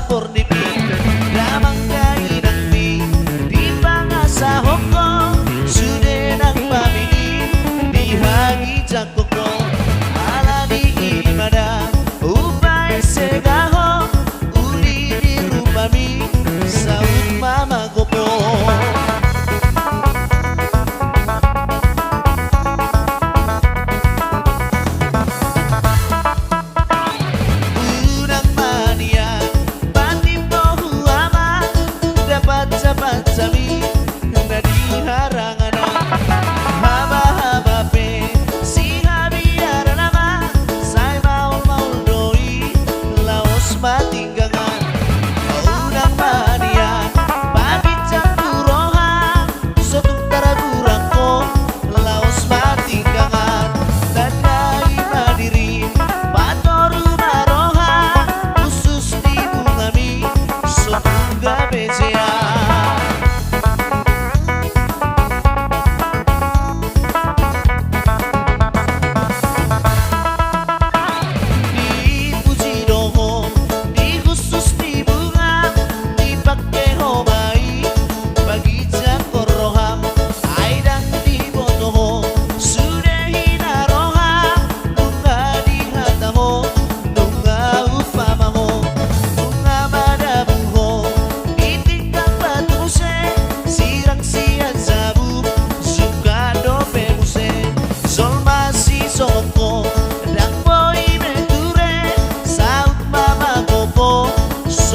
sapor ni pi damang kainang pi di pangasa hoko sude nang pamili di hagi jakoko ala di imada upay segaho uli di rumami saut mama gopo. Sami na di harangan haba-haba pe si habiara nama say maul-maul doi laos matinggangan unang mania pabicang buroha sotung taraburang ko laos matinggangan tandai madiri patoru maroha khusus di bungami sotung gabejea.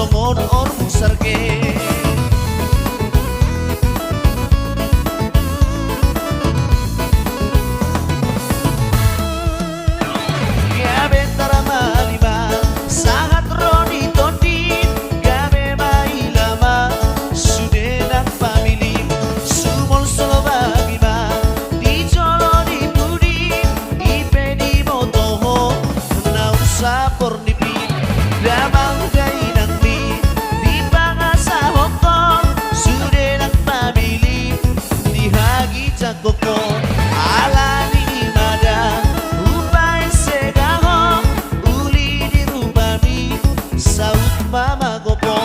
Somon ormu sarge gabe taramalima sangat roni tondi gabe mailama sude nang pamili sumol solo bagima di jolo di budi ipe di motoho na usapor ni pi damang koko ala ni mada upay segaho uli di rumami saut mama gopo.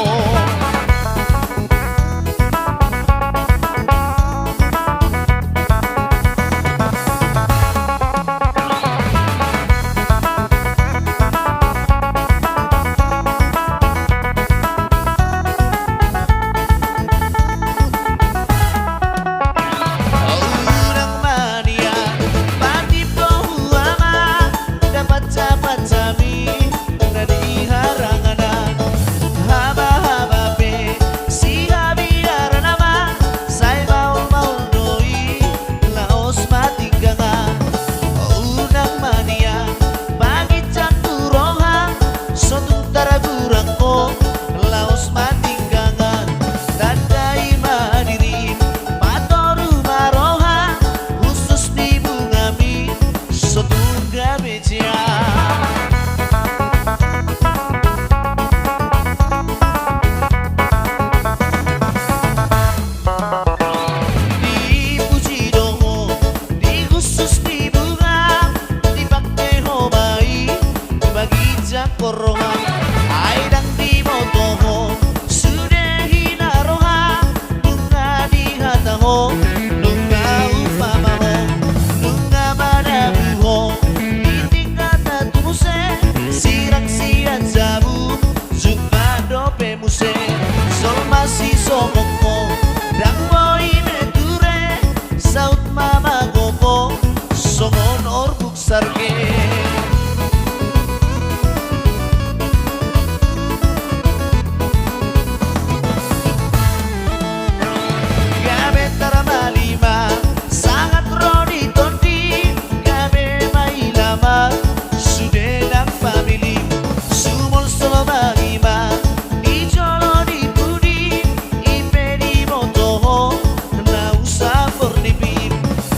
Korongan aidang di motoho sude hinaroha nunga di hataho nunga upamaho nunga madabuho iting kata tumuse sirang siat zabu zuka dope muse sol masih somoko dang boy meture saut mama gopo songon orbuk sarge.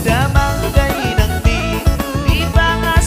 Damang gainang di pangasa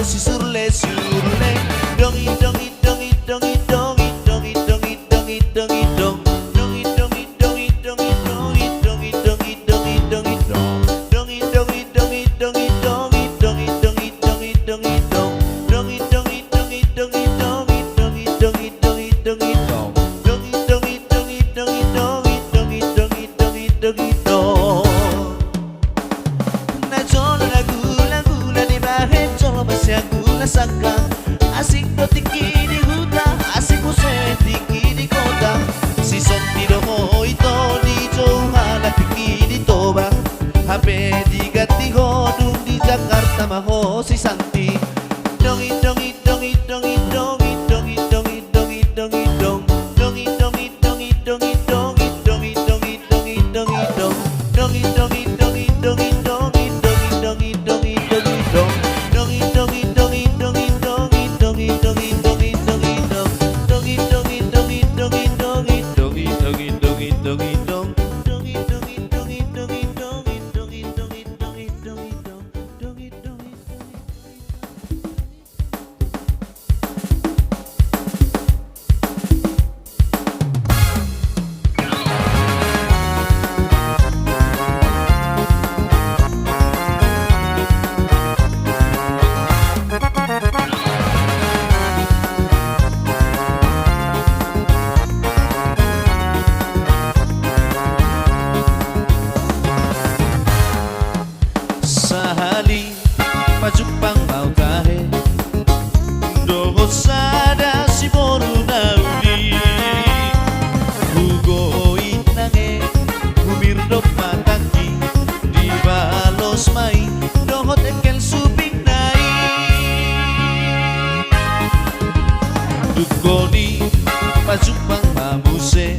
si surle surle dongi dongi dongi dongi dongi dongi dongi dongi dongi dong dongi dongi dongi dongi dongi dongi dongi dongi dongi dong dongi dongi dongi dongi dongi dongi dongi dongi dongi dong dongi dongi dongi dongi dongi dongi dongi dongi dongi dong dongi dongi dongi dongi dongi dongi dongi dongi dongi dong na cholo la gula gula di bahe cholo basya gula saka asik do tiki di huta asik use tiki di kota si sentido hoito di Johana tiki di Toba hape di gati hodung di Jakarta maho si Santi dongi dongi dongi dongi dongi dongi dongi dongi dongi dong dongi dongi dongi dongi dongi dongi dongi dongi dongi dong dongi dongi dongi dongi dongi dongi dongi dongi dongi dong dongi dongi dongi dongi dongi dongi dongi dongi dongi dong dongi dongi dongi dongi dongi dongi dongi dongi dongi dong dongi dongi dongi dongi dongi dongi dongi dongi dongi dong dongi dongi sahali pajupang mau kahe dogo sada si boru nauli hugo inange humir do pataki di balos mai dogo tekel suping nai dugoni pajupang mamuse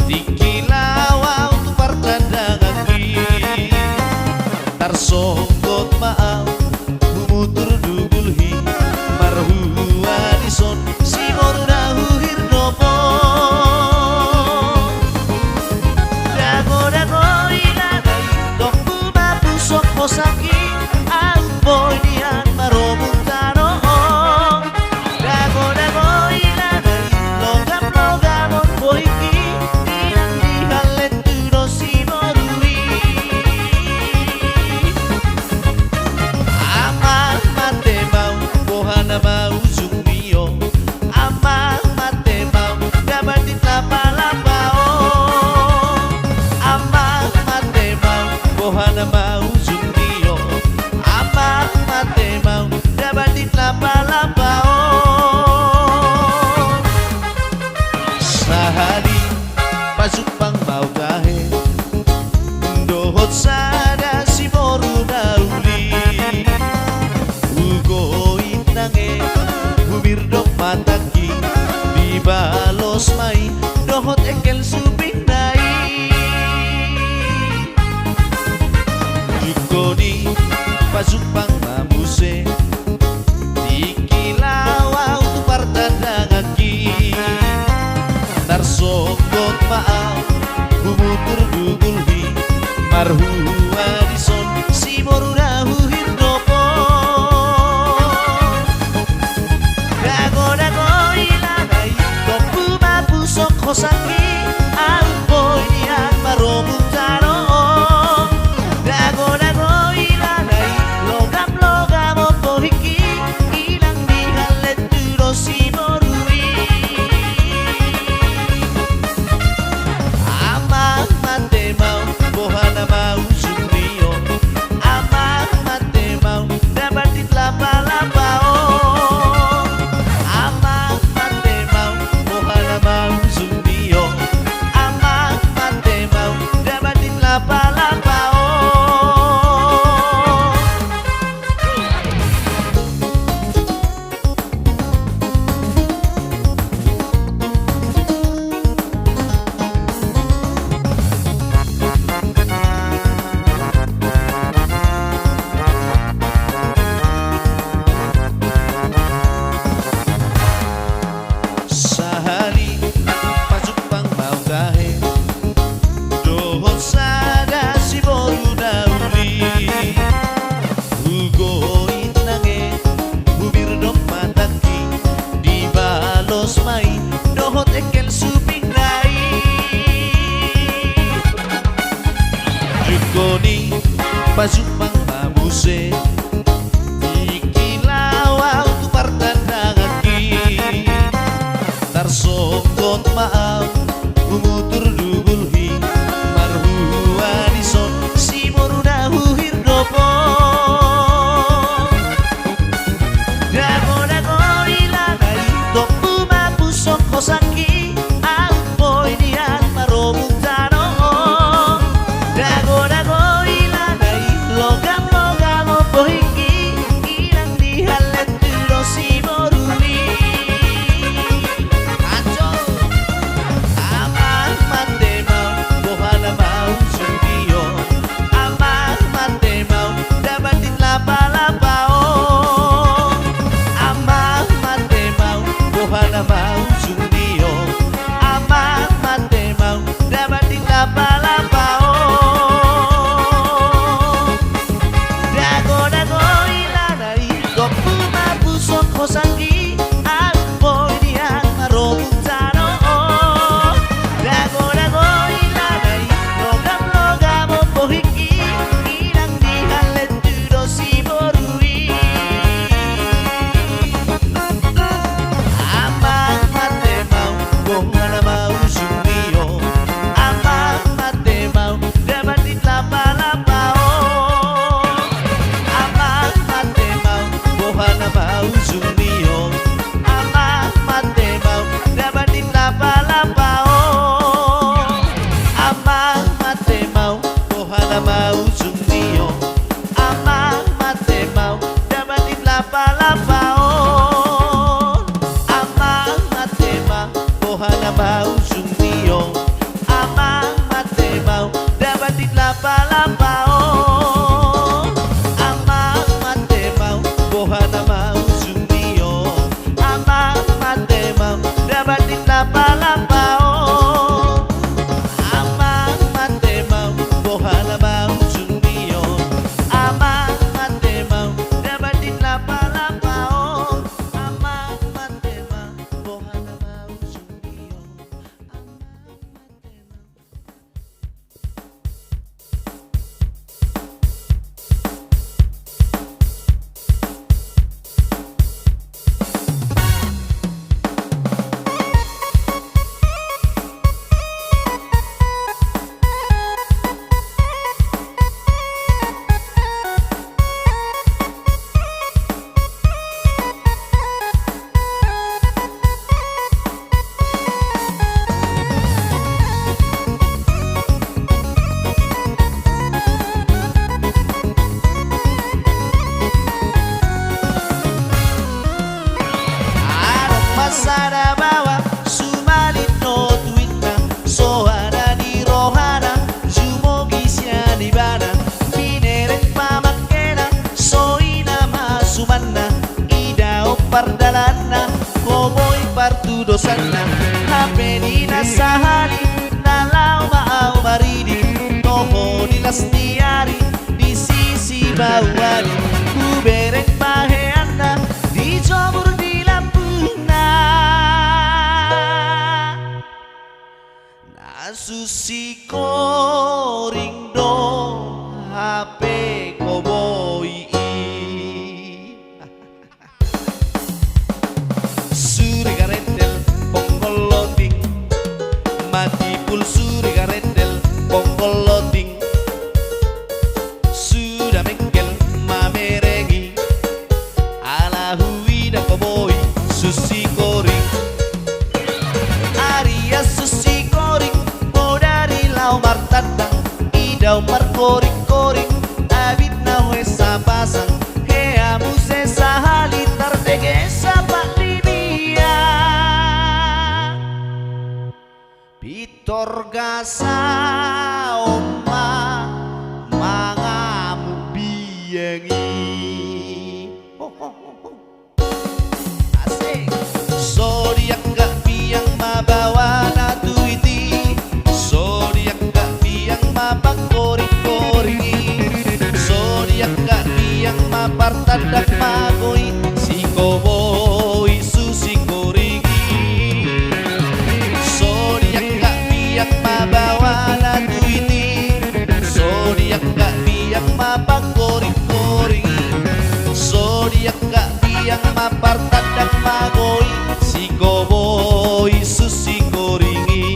dikilawa untuk pertandangan tarsonggot maaf humutur dugulhi marhua dison si morunahu hirnopo dago dago ilanai tongku babu sok posaki amboy nian marobung tano dago dago ilanai logam logam boiki ilang dihalet tudo si morui Bohana mau zumio ama mate mau dapat ditlapa-lapao ama mate mau bohana mau zumio ama mate mau dapat ditlapa-lapao sahari pasupang mau kahe dohot sada si boru nauli ugo inange humir dok mataki di balos mai dohot ekel suping nai jukoni pasupang mamuse dikilawa untuk pertandangan ki tarsonggot maaf humutur dugulhi marhua dison si morunahu hirnopo dago dago ilanai tongku babu sok hosaki amboy nian marobung tano dago dago ilanai logam logam opohiki ilang dihalet tudo si morui ama mate mau bohana mau Pasumpang mabuse Ikilaw tu partandang aki Tarsongkot maam Umutur dubulhi Marhua dison Si moruna huhir dopo Dago-dago ilanay Dopu mapusok kosaki Ang boy diyan marobong tano Dago-dago ilanay Logam-logam opo hinggi Ilang dihalet duro si moruli Aco Amang matemau Bohana mau sundiyo Amang matemau Dabatin lapa-lapao Amang matemau Bohana mau sundiyo Amang matemau Dabatin lapa-lapao Dago-dago ilanay Dopu mapusok kosanggi Ang boy diyan marobong tano Dago-dago ilanay Logam-logam opo hinggi Ilang dihalet duro si borui Amang matemau Bohana mau sundiyo Amang matemau Dabatin lapa-lapao Amang matemau Bohana mau sundiyo Amang matemau Dabatin lapa-lapao Amang matemau Bohana mau sundiyo Amang matemau Dabatin lapa-lapao Amang matemau Bohana mau sundiyo Amang matemau Dabatin lapa-lapao Amang matemau Bohana mau sundiyo Amang matemau Dabatin lapa-lapao Amang matemau Bohana mau sundiyo Amang matemau Dabatin lapa-lapao Amang matemau Bohana mau sundiyo Pasada bawa sumalit no tuitna sohana di rohana jumogi sia di bana mineret pamakena soina masumanna idao pardalana koboy partu dosanna hapedina sahali nalau maau maridi toho di lastiari di sisi bawani kuberek paheana di jobur di lampuna nasusi koring do HP koboy suri garendel ponggol loading mati pul suri garendel ponggol loading sudah mengkel mamerengi ala huida koboy susi koring Arya susi koring bodari lau martandang idau markoring-koring abit na huesa pasang hea muse sahali tardege sapak lidia pitor gasa oma mangamu biyengi asik zodiak gak biang mabawa na tuiti zodiak gak biang mabang koring-koringi zodiak gak biang mapartandak magoy si koboy susi koringi zodiak gak biang mabawa na tuiti zodiak gak biang mabang mapar tandang magoi si koboy susi koringi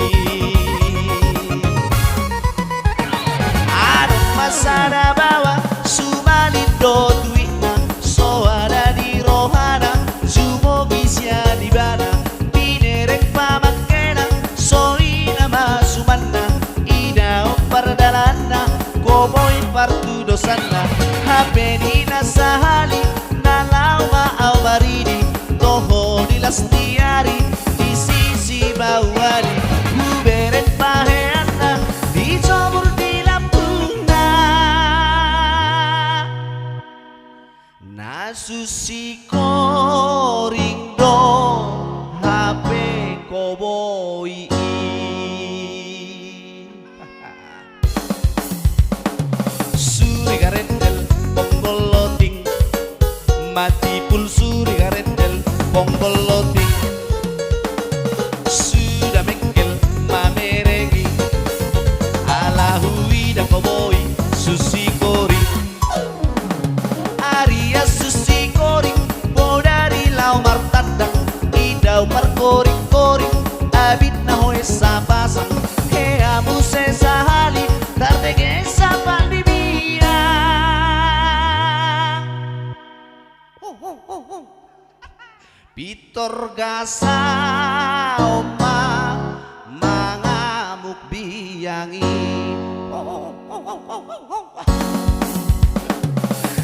adong masada bawa sumalindo duitna so ada di rohana sumogi sia di bana pinerek pamakena so ina masumanna ina pardalana koboy partu dosana hapenina sahali nalau ma'au baridi toho di lastiari di sisi bawari huberet paheana dicobur di lampuna nasusi koring do HP koboy suri garendel bonggol loting mati pul suri garendel bonggol loting sudah mengkel mameregi ala huida koboy susi kori Arya susi kori bodari lau martandang idau markori-kori abit na hoe sapasang hea muse sahali tardege sapa di Pitor gasa oma mangamuk biyangi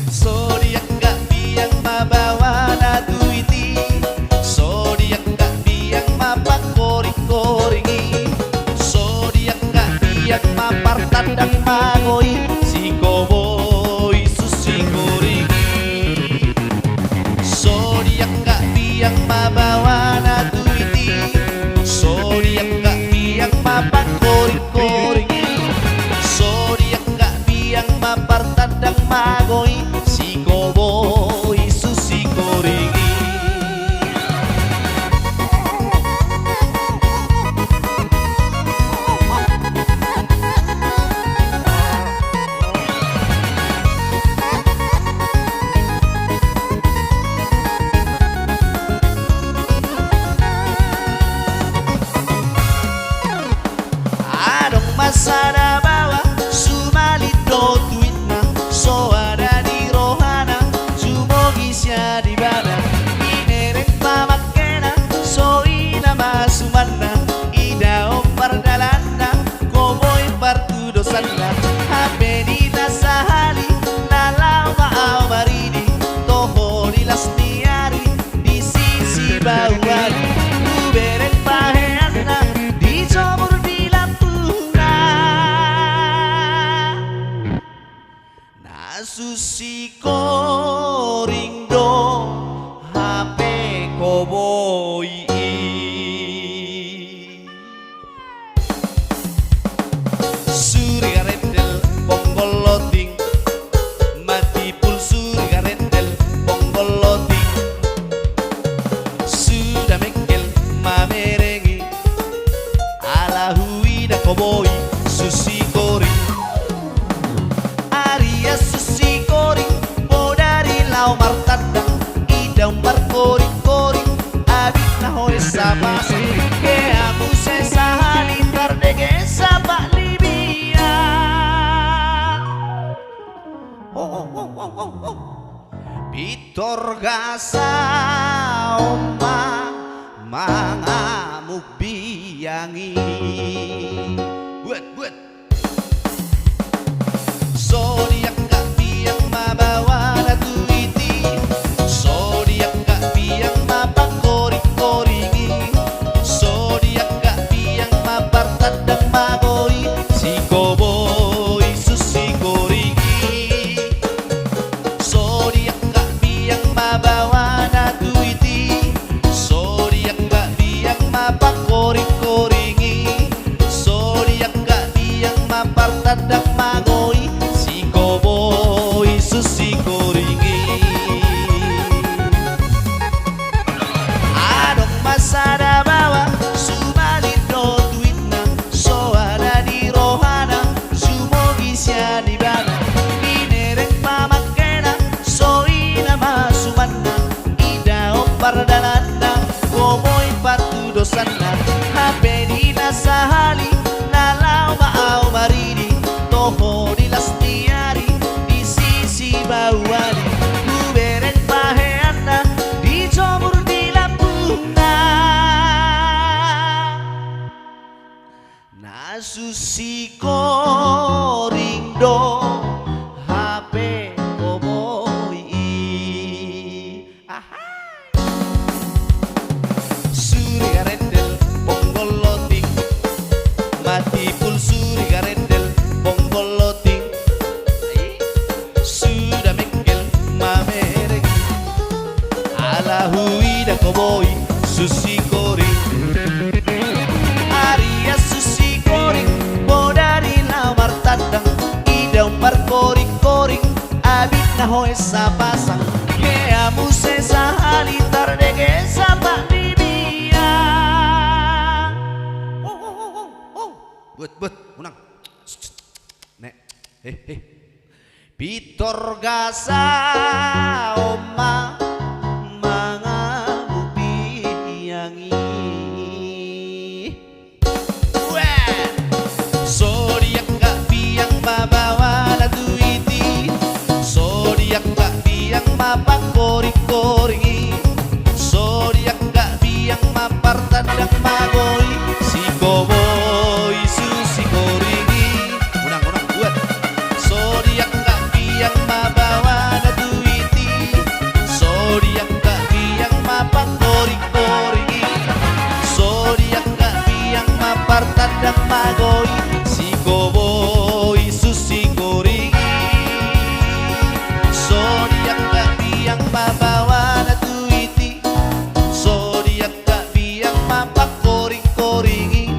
Zodiak gak biang mabawa na duiti Zodiak gak biang mapakori-koringi Zodiak gak biang mapar tandang magoi si koboy susi koringi Zodiak gak biang mabawa na duiti Zodiak gak biang mapakori-koringi Zodiak gak biang mapar tandang magoi si koboy susi koringi adong masada bawa sumalindo duitna so ada di rohana sumogi sia di bana inerek pamakena so ina masumanna ida pardalana koboy partu dosana hapenina sahali nalau ma'au baridi toho di lastiari di sisi bawari uberet paheana dicobur di lampuna nasusi koring do HP koboy suri garendel bonggol loting mati pul suri garendel bonggol loting sudah mengkel mamerengi ala huida koboy susi koring Arya susi koring bodari lau martandang idau markori-kori abit na hoe sapasa kea muse sahali tardege sapa libia Pitor gasa oma mangamuk biyangi buat Zodiak gak biang mabawa na duiti Zodiak gak biang mapakori-koringi Zodiak gak biang mapar tandang magoi si koboy susi koringi Zodiak gak biang mabawa na duiti Zodiak gak biang mapakori-koringi Zodiak gak biang Susi Korindo HP Koboy Suri garendel bonggoloting mati pul suri garendel bonggoloting sudah mengkel mamerek ala huida Koboy Susi Koring Arya Susi Koring bodari lamar tandang idau par koring-koring abit na hoe sa pasang kaya muse sa halitar dege sa panibiang but unang nek pitor gasa oma mga bubiyangi Zodiak gak biang mabawa na duiti Zodiak gak biang mapang koring-koringi Zodiak gak biang mapar tandang magoy Si Koboy Susi Koringi Unang buat Zodiak gak biang mabawa na duiti Zodiak gak biang mapang koring-koringi Zodiak gak biang mapar tandang magoy Koboy Susi Koringi Zodiak gak biang mabawa na duiti Zodiak gak biang mapak koring-koringi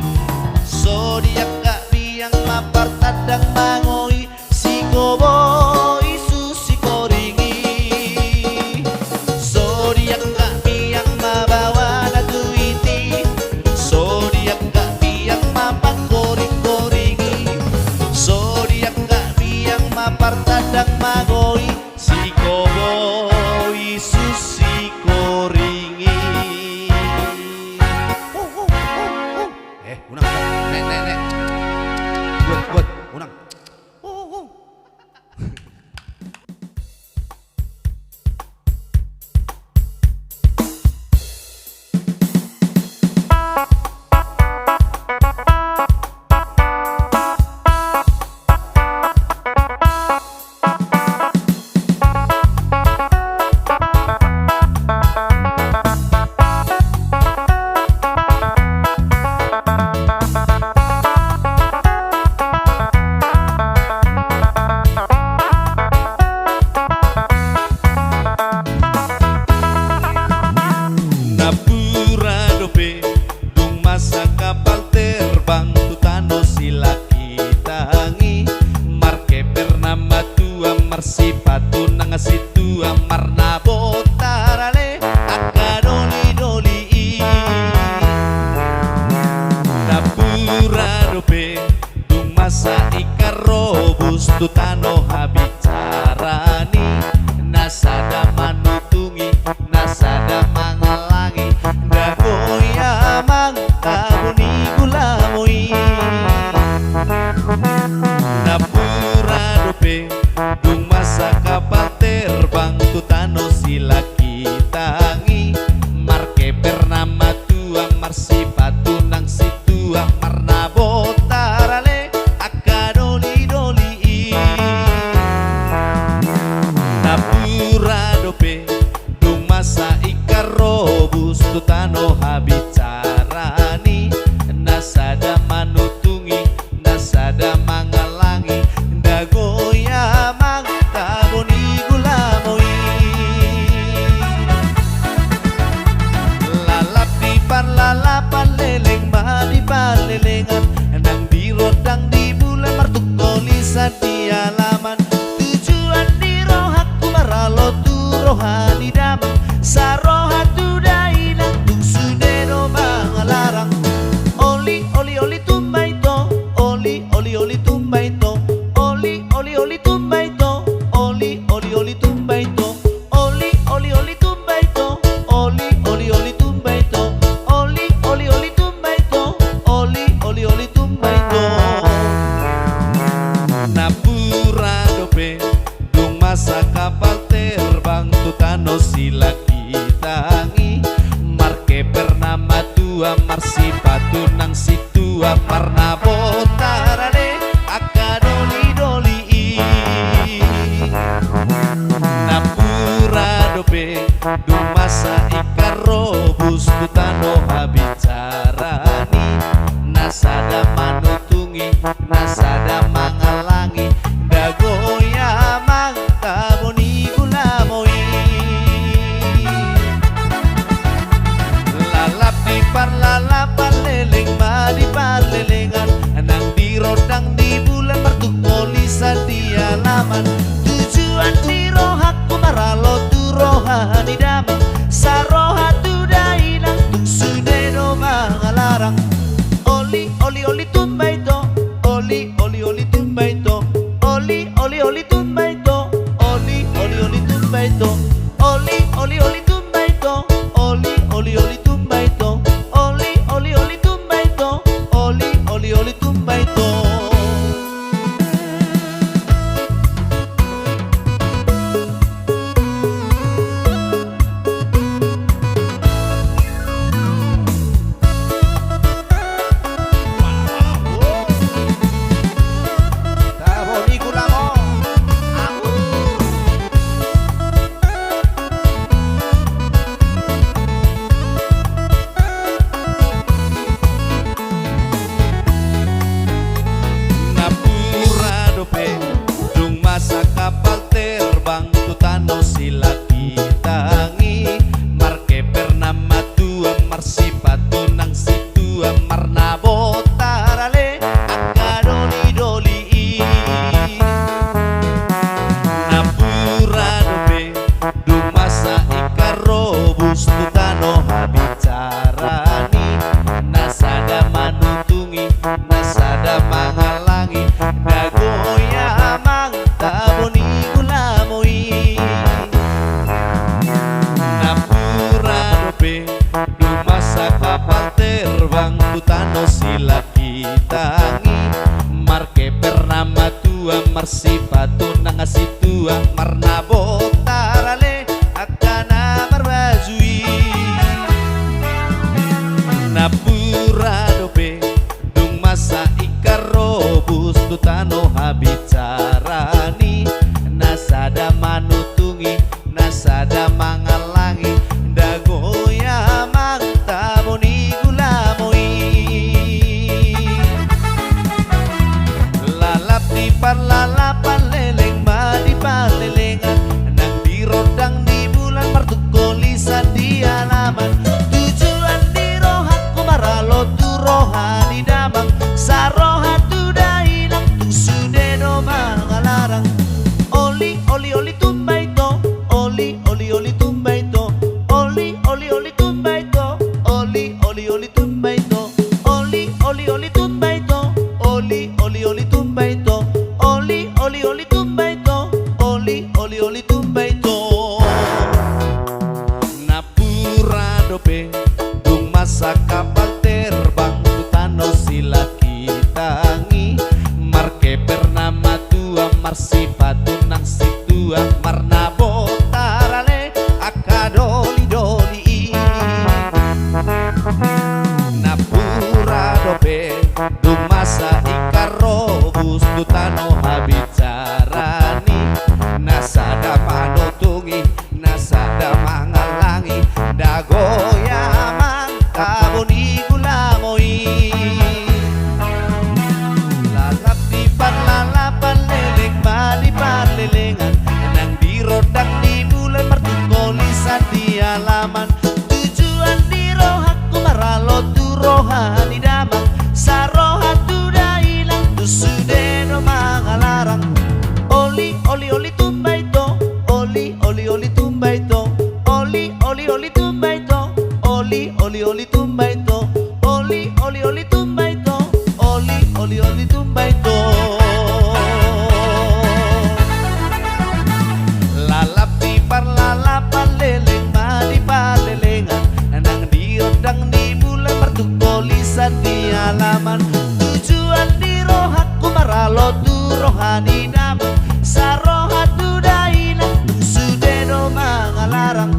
Zodiak gak biang mapar tandang mangoy Si Koboy Susi Koringi Zodiak gak biang mabawa na duiti Zodiak gak biang mapak koring-koringi Zodiak gak biang mapar tandang magoy Si Koboy Susi Koringi unang nek buat unang Marsipatu nang situ amarna botarale akadoli-doli Napura dope dung masa ikarobus tutano habicarani nasada manutungi nasada mangalangi dagoya mang kabuni gulamoi Napura dope dung masa kapal terbang tutano sila kitangi marke bernama tua marsipatu nang situ amarna botarale akadoli-doli Napura dope dung masa ikarobus tutano habicarani nasada manutungi nasada mangalangi dagoya mang taboni gulamoi lalap di lalapan leleng di palelengan nang di rodang di bulan martuk tulisan di halaman tujuan di rohaku maralo tu rohani damang saroha tu dai nang tung sudeno mangalarang oli tumbai to oli tumbai to oli tumbai to oli tumbai to oli tumbai to oli tumbai to oli tumbai to oli tumbai to Napura dope dung masa kapal terbang tutano sila kitangi marke bernama tua marsipatu nang situ amarna bota dobe dumasa ikarobus tutano habicarani nasada manutungi nasada mangalangi dagoya mangtaboni gulamoi lalap di parlalapan leleng madi parlelengan nang di rodang di bulan mertukolisa di alaman tujuan di rohaku maralo tu rohani damang saroha tu dailang tung sudeno mangalarang oli oli oli tumbai to oli oli oli tumbai to oli oli oli tumbai to oli oli oli tumbai to oli oli oli tumbai to oli oli oli tumbai to oli oli oli tumbai to oli oli oli tumbai to masa kapal terbang tutano sila kitangi marke bernama tua marsipatu nang situa marnabo tarale akadoli doli napura dobe du masa ikarobus tutano habicarani nasada manutungi nasada mangalangi dagoya taboni gulamoi napura dobe dumasa kapal terbang tutano sila kitangi marke bernama tua marsipatu nangasi tua marnabo tarale akana marbazui napura dobe dumasa ikarobus tutano habicarani nasada manutungi nasada mangalangi dagoya mangtaboni gulamoi lalap di parlalapan leleng madi parlelengan nang di rodang di bulan martukolisan di alaman tujuan di rohaku maralo tu rohani damang saroha tu dailang tu sudeno mangalarang oli oli oli tumbai to oli oli oli tumbai to oli oli oli tumbai to oli oli oli tumbai to oli oli oli tumbai to oli oli oli tumbai to oli oli oli tumbai to oli oli oli tumbai to napura dobe dung masa kapal terbang tutano sila kitangi marke bernama tua marsipatu nang situa marnabo tarale akadoli doli napura dobe dumasa ikarobus tutano habicarani nasada manutungi nasada mangalangi dagoya mangtaboni gulamoi lalap di parlalapan leleng mali parlelengan nang di rodang di bulan mertukolisan di alaman tujuan di rohaku maralo tu rohani damang saroha tu dailang tu sudeno mangalarang oli oli oli tumbai to oli oli oli tumbai to oli oli oli tumbai to oli oli oli tumbai to oli oli oli tumbai to oli oli oli tumbai to lalap di parlalapan leleng madi parlelengan nang di rodang di bulan mertukolisan di alaman tujuan di rohaku maralo tu rohani damang saroha tu dailang tu sudeno mangalarang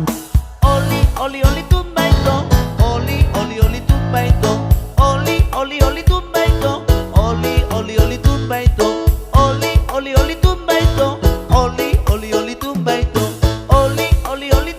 oli oli oli tumbai to oli oli oli tumbai to oli oli oli tumbai to oli oli oli tumbai to oli oli oli tumbai to oli oli oli tumbai to oli oli oli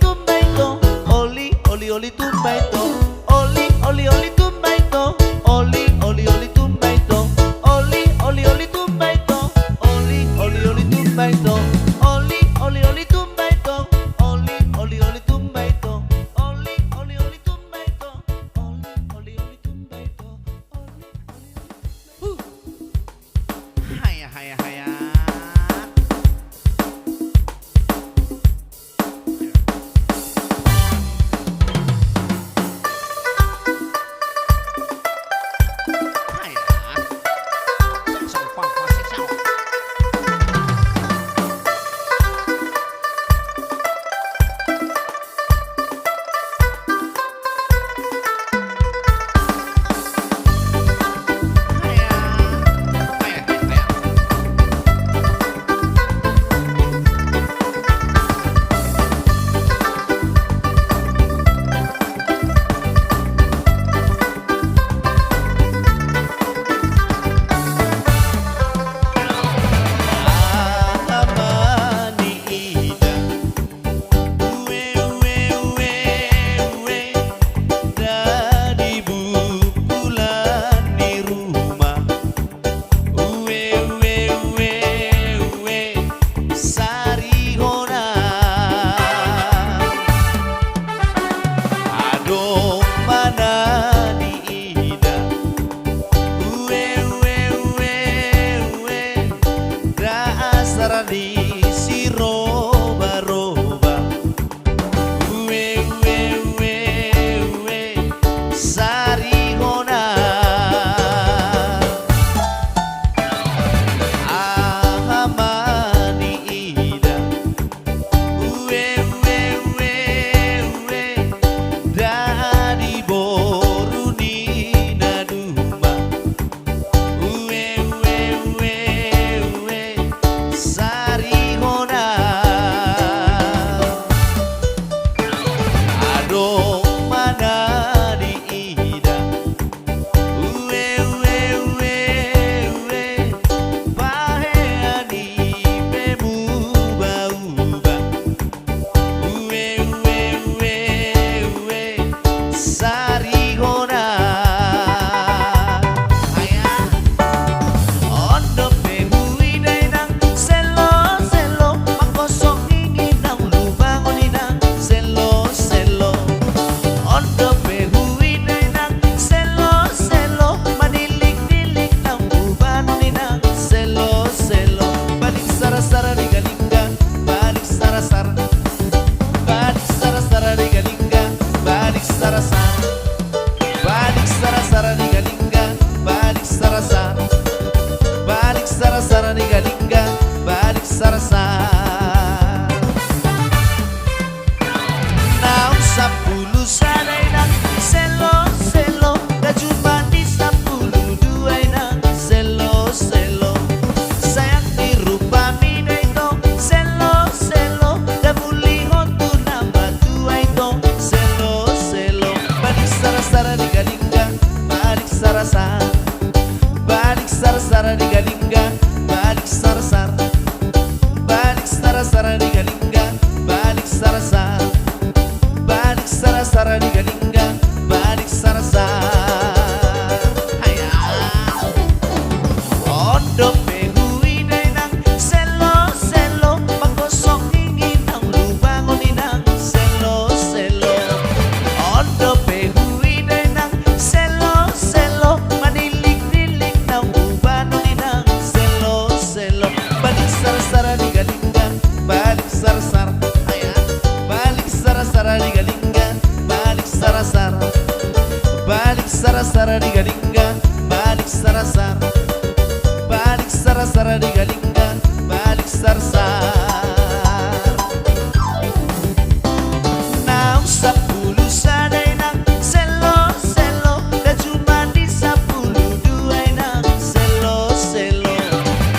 sara-sara di galingga, balik sara-sar. Balik sara-sara di galingga, balik sar-sar. Nang 10 sadai nang selo-selo, dan cuma di 10 nang selo-selo.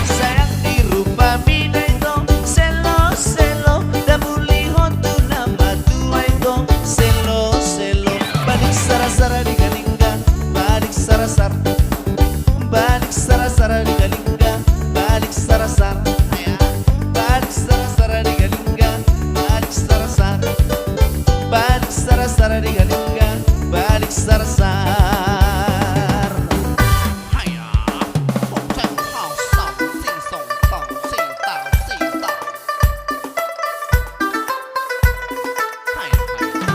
Sayang di rupa mina itu selo-selo, dan muli hotu nama tua itu selo-selo. Balik sara-sara di galingga, balik sara-sar. Balik sara-sara di galingga, balik sara-sar. Balik sara-sara di galingga, balik sara-sar. Balik sara-sara di galingga, balik sar-sar. Haya, Hotel House Song, sing song, tong, sing tao, sing tao. Haya, haya.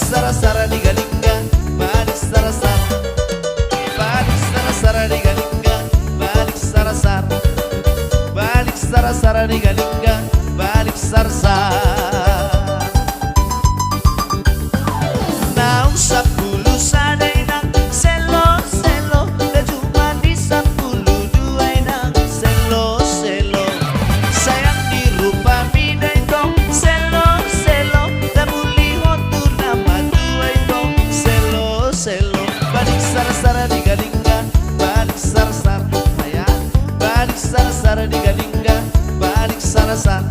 Sara-sara di galingga, balik sara-sar. Balik sara-sara di galingga, balik sara-sar. Balik sara-sara di galingga, balik sar-sar. Naung 10 sadai nang selo-selo, dan cuma di 10 nang selo-selo. Sayang di rupa mina itu selo-selo, dan muli hotu nama tua itu selo-selo. Balik sara-sara di galingga, balik sar-sar. Balik sara-sara di galingga, balik sar-sar.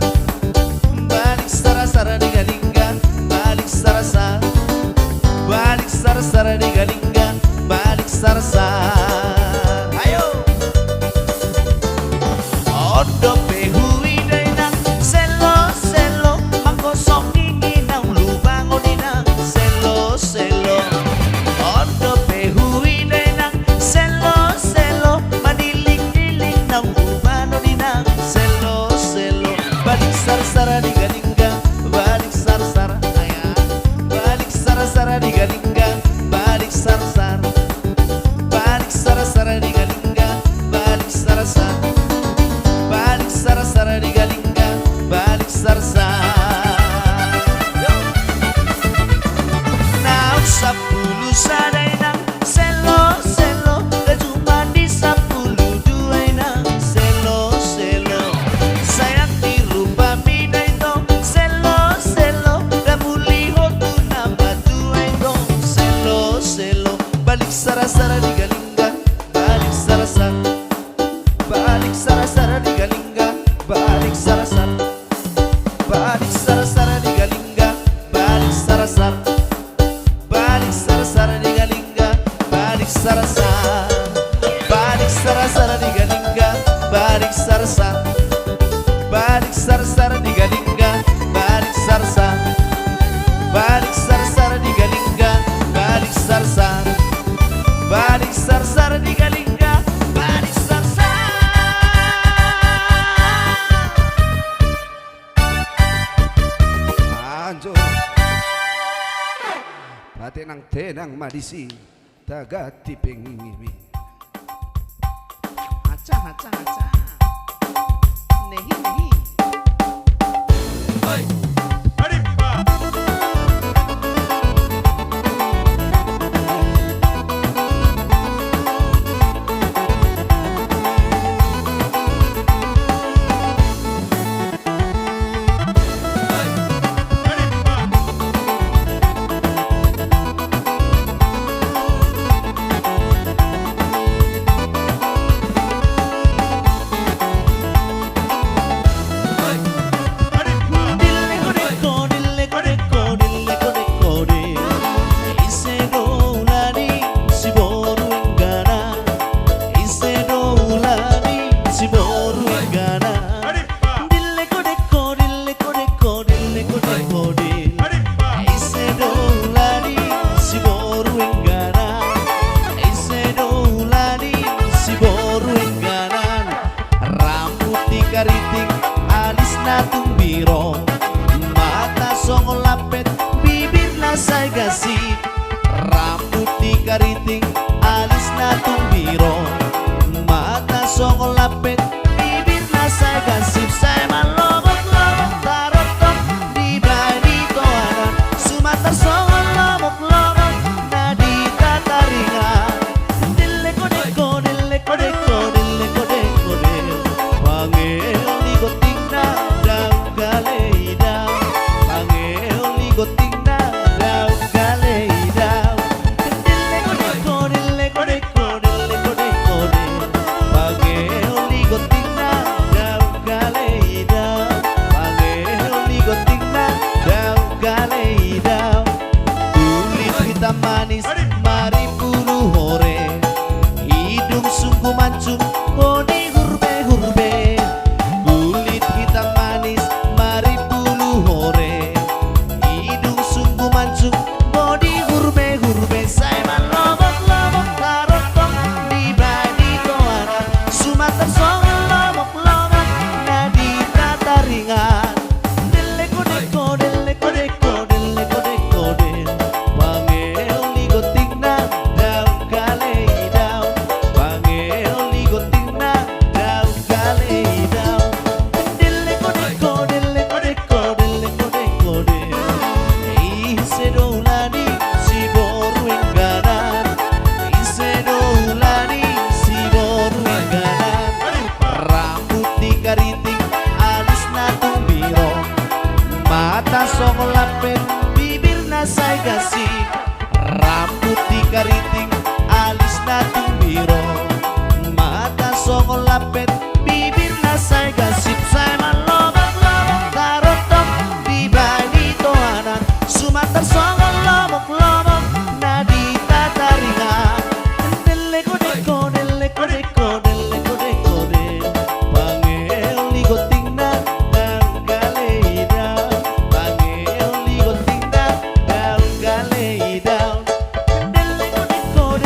Balik balik sarasar, balik sarasar di galingga, balik sarasar, balik sarasar di galingga, balik sarasar, balik sarasar di galingga, balik sarasar, balik sarasar di galingga, balik sarasar, balik sarasar di galingga, balik sarasar, balik sarasar di galingga, balik sarasar. Anjo patenang tenang madisi tagati pengimi Aca aca aca nehi nehi kariting alis na tumbiro, mata song lapet bibir na say gasip, rambut di kariting alis na tumbiro, mata song lapet bibir na say gasip, say malobok-lobok tarotok di bani toanan, sumatar song lobok-lobok na di tataringan, dileko-deko dileko-deko dileko-deko Pangeo ligoting na daw galeida, Pangeo ligoting na daw galeida, dileko-deko dileko-deko dileko-deko Pangeo ligoting na daw galeida, Pangeo ligoting na daw galeida. Kulit kita manis mari bulu hore, hidung sungguh mancung bodi hurbe-hurbe. Kulit kita manis mari bulu hore, hidung sungguh mancung bodi hurbe-hurbe. Saya malobok-lobok tarotok di bani toanan, Sumatera song lobok-lobok na di tataringan, dileko-deko dileko-deko dileko-deko del, Pangeo ligoting na daw galeida, Pangeo ligoting na daw galeida, dileko-deko dileko-deko dileko-deko del, isedolani si boru engganan, isedolani si boru engganan, rambut di kariting alis na tumbiro, mata song lapet bibir na say gasip, rambut di kariting alis na tumbiro, mata song lapet bibir na say gasip, say malobok-lobok tarotok di bani toanan, Sumatera song lobok-lobok na di tataringan, dileko-deko dileko-deko dileko-deko del, Pangeo ligoting na daw galeida, Pangeo ligoting na daw galeida, dileko-deko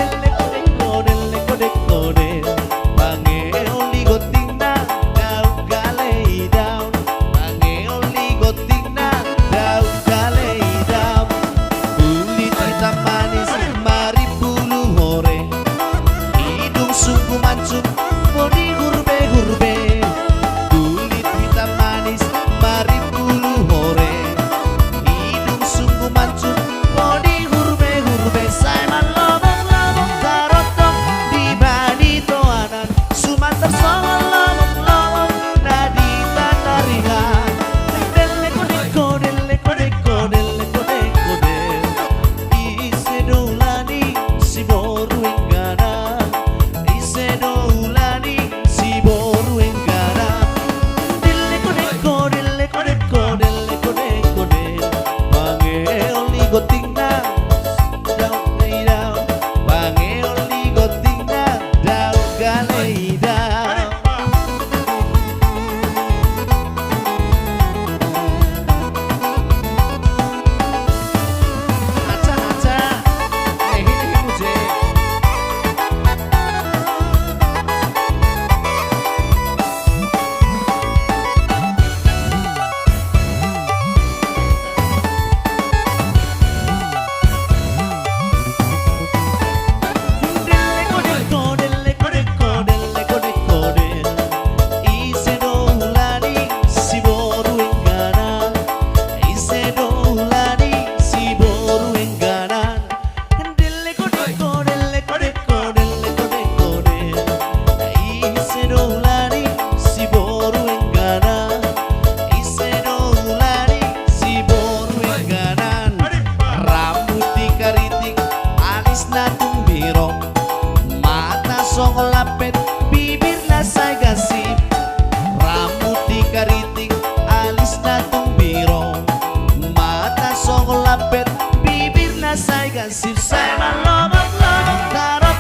Sip saya lomok-lomok tarok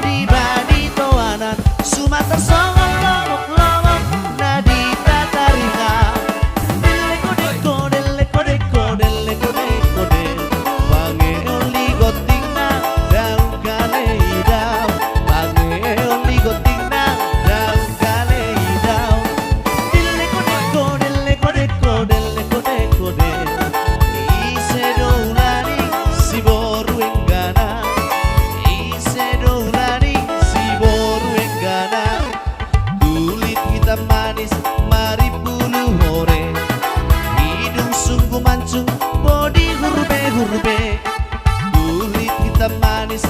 di badi toanan Sumatera songong lomok-lomok nadi tatarika Deleko-deko, deleko-deko, deleko-deko Bange oli goting na daun kale hidau Bange oli goting na daun kale hidau Deleko-deko, deleko-deko, deleko-deko Ise doulani si boru enggana Ise doulani si boru enggana Kulit hitam manis mari bulu hore Hidung sungguh mancung body hurbe-hurbe Kulit hitam manis